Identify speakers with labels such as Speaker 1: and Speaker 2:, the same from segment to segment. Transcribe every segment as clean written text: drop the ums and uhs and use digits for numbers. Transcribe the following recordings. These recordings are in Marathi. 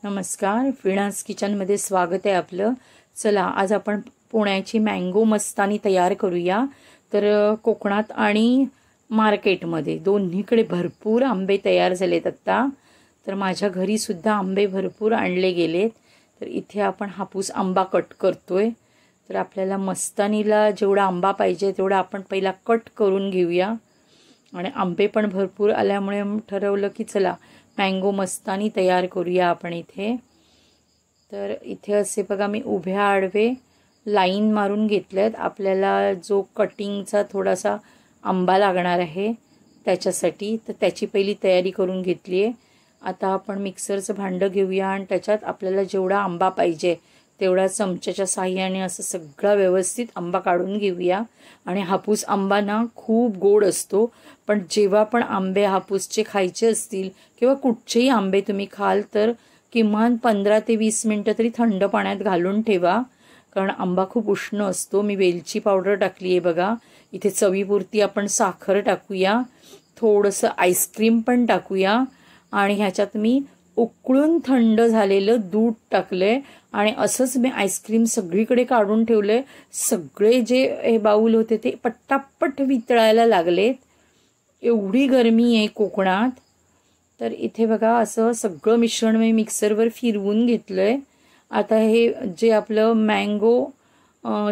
Speaker 1: नमस्कार, वीणाज किचनमध्ये स्वागत आहे आपलं। चला आज आपण पुण्याची मँगो मस्तानी तयार करूया। तर कोकणात आणि मार्केटमध्ये दोन्हीकडे भरपूर आंबे तयार झालेत आता। तर माझ्या घरी सुद्धा आंबे भरपूर आणले गेलेत। तर इथे आपण हापूस आंबा कट करतोय। तर आपल्याला मस्तानीला जेवढा आंबा पाहिजे तेवढा आपण पहिला कट करून घेऊया। आणि आंबे पण भरपूर आल्यामुळे ठरवलं की चला मँगो मस्तानी तयार करूया आपण इथे। तर इथे असे बघा मी उभ्या आडवे लाईन मारून घेतलेत। आपल्याला जो कटिंगचा थोडासा आंबा लागणार आहे त्याच्यासाठी, तर त्याची पहिली तयारी करून घेतली आहे। आता आपण मिक्सरचं भांडं घेऊया आणि त्याच्यात आपल्याला जेवढा आंबा पाहिजे तेवढा चमच्याच्या साहाय्याने असं सगळा व्यवस्थित आंबा काढून घेऊया। आणि हापूस आंबा ना खूप गोड असतो, पण जेव्हा पण आंबे हापूसचे खायचे असतील किंवा कुठचेही आंबे तुम्ही खाल तर किमान 15 ते 20 मिनिटं तरी थंड पाण्यात घालून ठेवा, कारण आंबा खूप उष्ण असतो। मी वेलची पावडर टाकली आहे बघा। इथे चवीपुरती आपण साखर टाकूया, थोडंसं आईस्क्रीम पण टाकूया आणि ह्याच्यात मी उकळून थंड झालेलं दूध टाकलंय आणि असंच मी आईस्क्रीम सगळीकडे काढून ठेवलंय। सगळे जे हे बाऊल होते ते पटापट वितळायला लागलेत, एवढी गरमी आहे कोकणात। तर इथे बघा असं सगळं मिश्रण मी मिक्सरवर फिरवून घेतलंय। आता हे जे आपलं मँगो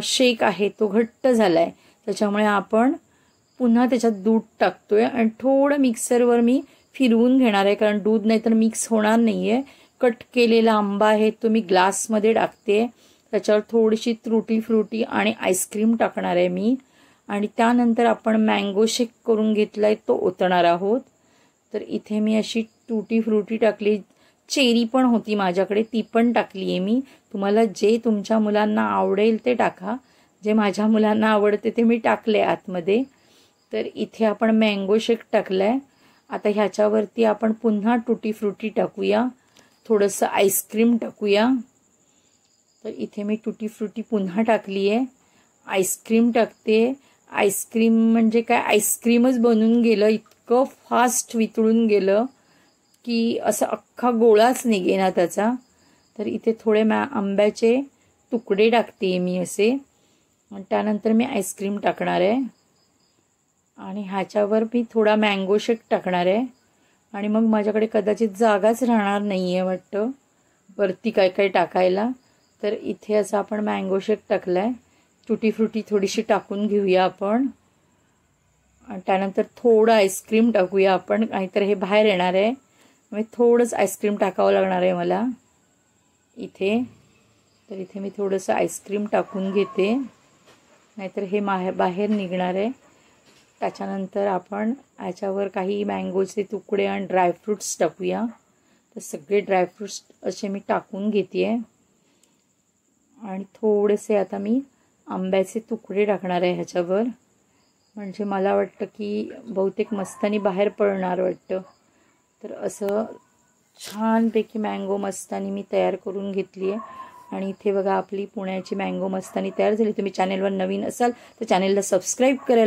Speaker 1: शेक आहे तो घट्ट झालाय, त्याच्यामुळे आपण पुन्हा त्याच्यात दूध टाकतोय आणि थोडं मिक्सरवर मी फिरवून घेणार आहे, कारण दूध नाहीतर मिक्स होणार नाहीये। कट केलेला आंबा आहे तो मी ग्लासमध्ये टाकते, त्याच्यावर थोडीशी तुटी फ्रुटी आणि आईस्क्रीम टाकणार आहे मी। आणि त्यानंतर आपण मँगो शेक करून घेतलाय तो ओतणार आहोत। तर इथे मी अशी तुटी फ्रुटी टाकली, चेरी पण होती माझ्याकडे ती पण टाकली आहे मी। तुम्हाला जे तुमच्या मुलांना आवडेल ते टाका, जे माझ्या मुलांना आवडते ते मी टाकले आतमध्ये। तर इथे आपण मँगो शेक टाकलाय। आता ह्याच्यावरती आपण पुन्हा तुटी फ्रुटी टाकूया, थोडंसं आईस्क्रीम टाकूया। तर इथे मी तुटी फ्रुटी पुन्हा टाकली आहे, आईस्क्रीम टाकते। आईस्क्रीम म्हणजे काय, आईस्क्रीमच बनून गेलं, इतकं फास्ट वितळून गेलं की असं अख्खा गोळाच निघेना त्याचा। तर इथे थोडे आंब्याचे तुकडे टाकते मी असे, आणि त्यानंतर मी आईस्क्रीम टाकणार आहे आणि ह्याच्यावर मी थोडा मँगो शेक टाकणार आहे। आणि मग माझ्याकडे कदाचित जागाच राहणार नाही आहे वाटतं वरती काय काय टाकायला। तर इथे असं आपण मँगो शेक टाकलाय, तुटी फ्रुटी थोडीशी टाकून घेऊया आपण आणि त्यानंतर थोडं आईस्क्रीम टाकूया आपण, नाहीतर हे बाहेर येणार आहे। मग थोडंच आईस्क्रीम टाकावं लागणार आहे मला इथे। तर इथे मी थोडंसं आईस्क्रीम टाकून घेते, नाहीतर हे बाहेर निघणार आहे। त्याच्यानंतर आपण याच्यावर काही मँगोचे तुकडे आणि ड्रायफ्रूट्स टाकूया। तर सगळे ड्रायफ्रूट्स असे मी टाकून घेते आणि थोडेसे आता मी आंब्याचे तुकडे टाकणार आहे ह्याच्यावर, म्हणजे मला वाटतं की बहुतेक मस्तानी बाहेर पडणार वाटतं। तर असं छानपैकी मँगो मस्तानी मी तयार करून घेतली आहे। आणि इथे बघा आपली पुण्याची मँगो मस्तानी तयार झाली। तुम्ही चॅनेलवर नवीन असाल तर चॅनेलला सबस्क्राईब करा।